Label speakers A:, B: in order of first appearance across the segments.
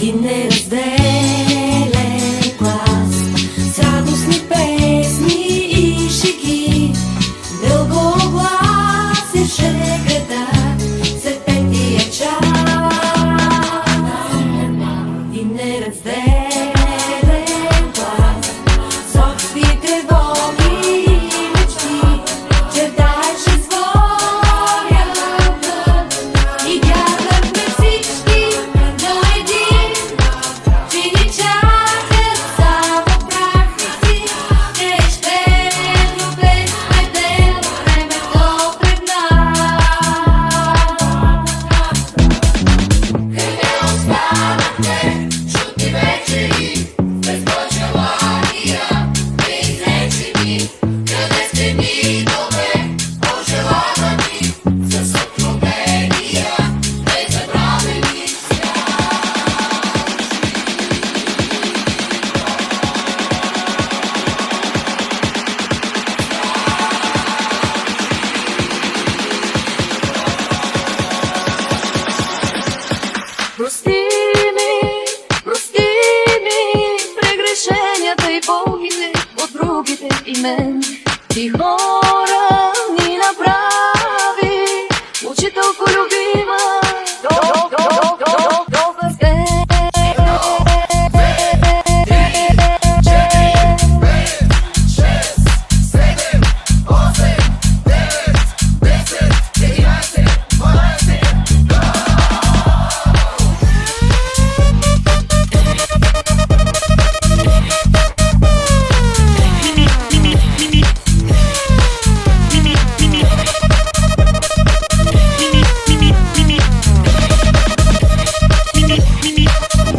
A: и неразделен глас, с радостни песни и шеги, дългогласен шегата след петия час. И неразделен глас, с общи тревоги и мечти, чертаеше своя път и бягахме всички до един, че ни чакат само празници, че щедро безпредел времето пред нас. Къде останахте чудни вечери, безбой желания, неизлечими? Къде сте ми добре пожелавани, със съкровения, незабравени прости ми прегрешенията и болките от другите и мен. Ти хора ни направи учителко любима, добър ден.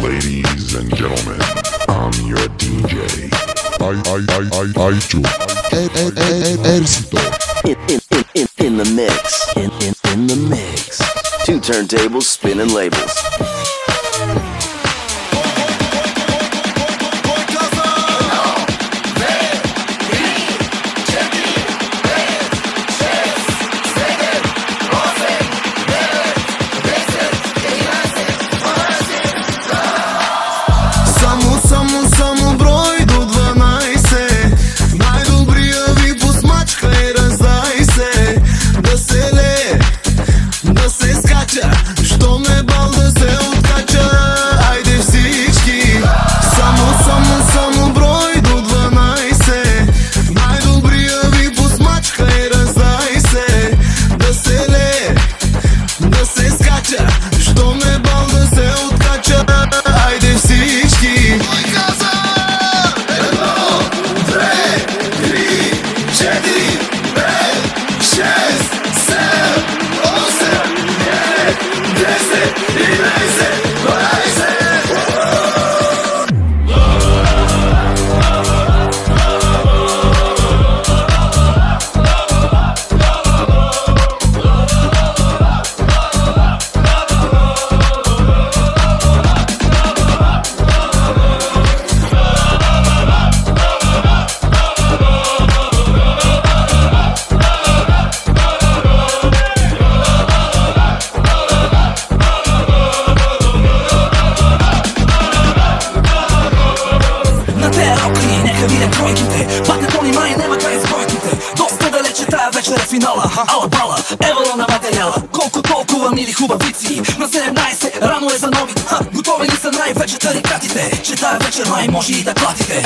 B: Ladies and gentlemen, I'm your DJ. Éxito.
C: In the mix. In the mix. Two turntables spinning labels.
D: Само брой до 12. Най-добрия ви посмачка и раздай се. Да се лее, да се скача, що ме бал да се откача. Айде всички. Само брой до 12. Най-добрия ви посмачка и раздай се. Да се лее, да се скача, що ме бал да се откача. Айде всички.
E: Финала, ала бала, евала на материала. Колко толкова мили хубавици. На 17, рано е за нови. Готови ли са най-вече тарикатите, че тая вечер май може и да клатите.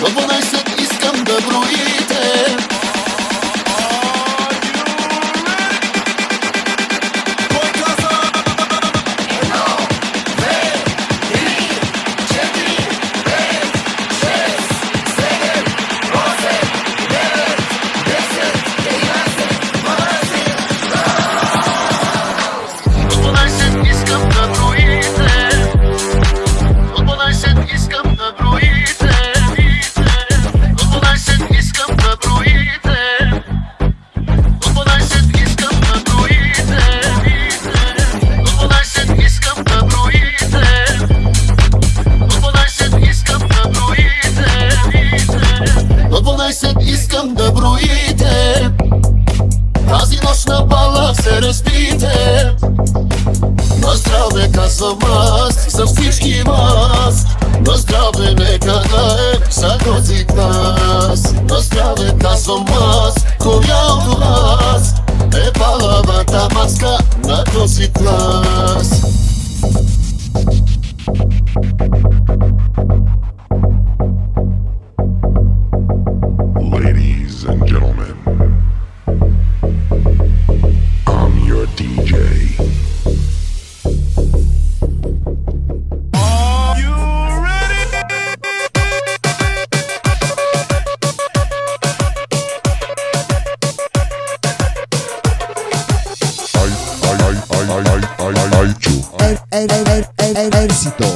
D: До 12 искам да броите. Искам да броите. казвам аз за всички вас. На здраве нека да е за този клас. На здраве казвам аз, коя от вас е палавата маска на този клас.
B: Ladies and gentlemen, I'm your DJ.
D: Are you ready?
F: Éxito.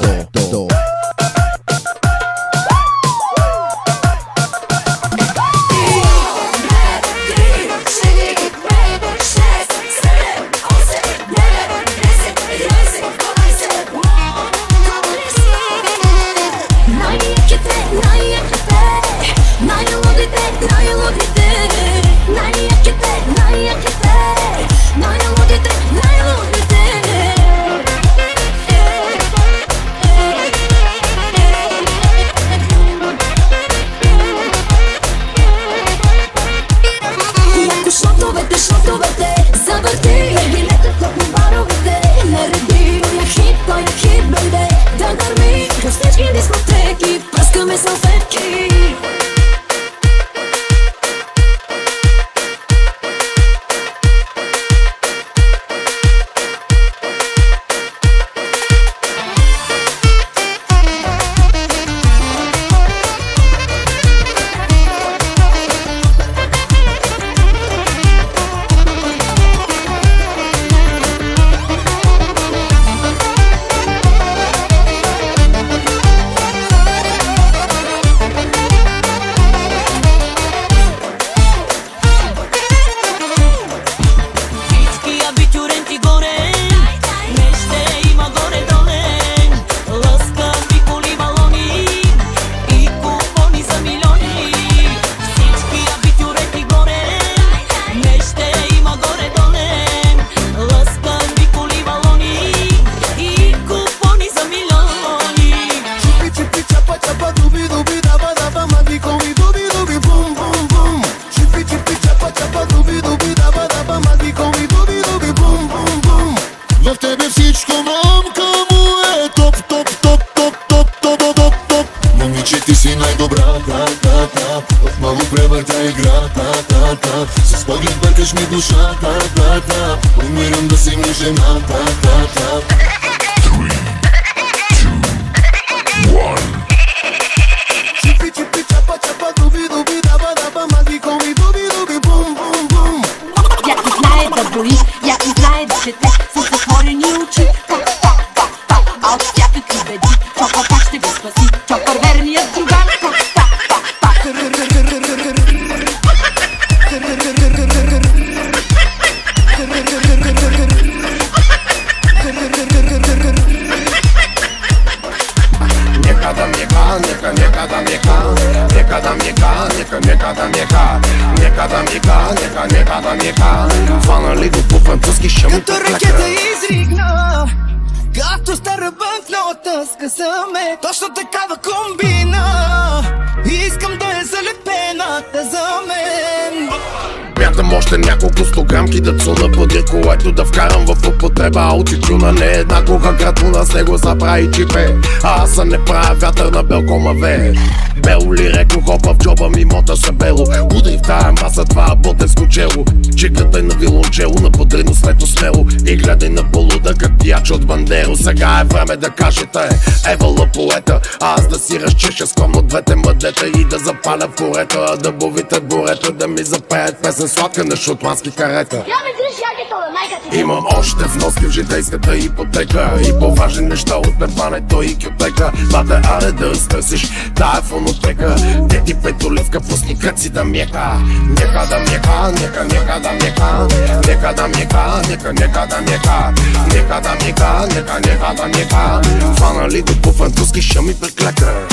D: Ти си най-добра, отново превърта игра, с поглед бъркаш ми душата, умирам да си ми жена,
B: 3, 2, 1.
D: Чипи, чипи, чапа, чапа, дуби, дуби, даба, даба, маги, коми, дуби, дуби, бум, бум, бум.
A: Я и знае да броиш, я и знае да четеш с отворени очи. А от всякакви беди, Чопър как ще го спаси? Чопър верният другар.
C: Фанали го по-французски, ще му
E: като ракета изригна, както стара банкнота скъсаме. Точно такава комбина, искам да е залепената за мен.
C: Мятам още няколко стограмки да цуна бъде колето да вкарам в употреба. Аутитюна не е еднакога гратуна, с него забрави чипе. А аз не правя вятър на белкомаве. Бело ли реко хопа в джоба ми мота се бело. Удари в тая маса това ботевско чело. Чиката е на вилончело, наподрено слето смело. И гледай на полуда катияч от Бандеро. Сега е време да кажете, евала поета. Аз да си разчеша скромно двете мъдета и да запаля в порета. Да бовите бурета, да ми запеят песен сладка на шотландски карета. Имам още вноски в житейската ипотека и по-важни неща от пепането и кютека. Бате, аре да разтърсиш тая фонотека. Дети петоливка, пусни кръци да мека. Нека да мека, нека да мека. Нека да мека, нека да мека. Нека да мека, нека да мека. Фанали го по-французски, ще ми преклека.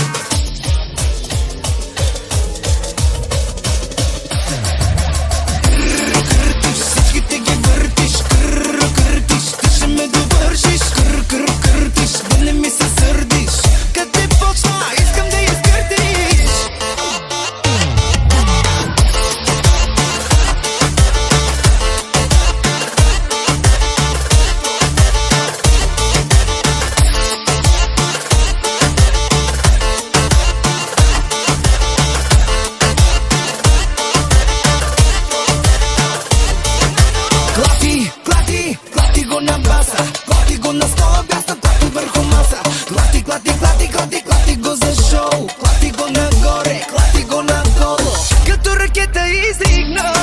D: стигна.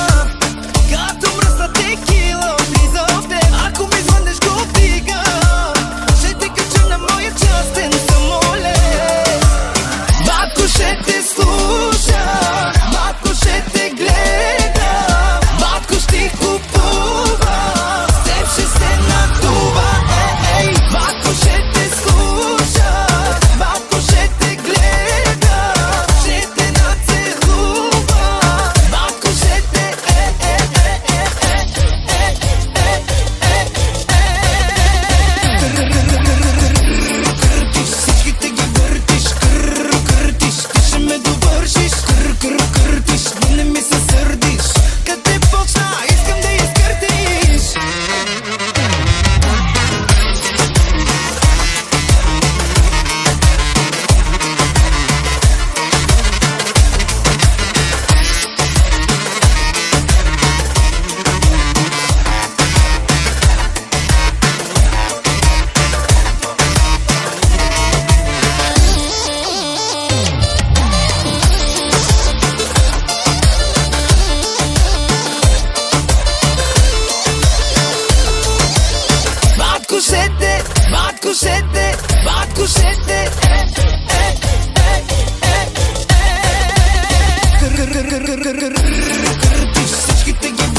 D: Като мръсна текила влиза в теб. Ако ми звънеш го вдига, ще те кача на моя частен самолет. Батко ще те слуша, батко ще те гледа, батко ще купува, с теб ще се надува. Батко ще те слуша, батко ще те гледа, ще те нацелува, батко ще те къртиш, всичките ги въртиш, къртиш, ти ще ме довършиш, къртиш, но не ми се сърдиш, къде почна, искам да изкъртиш. Батко ще те, батко ще те, къртиш, всичките ги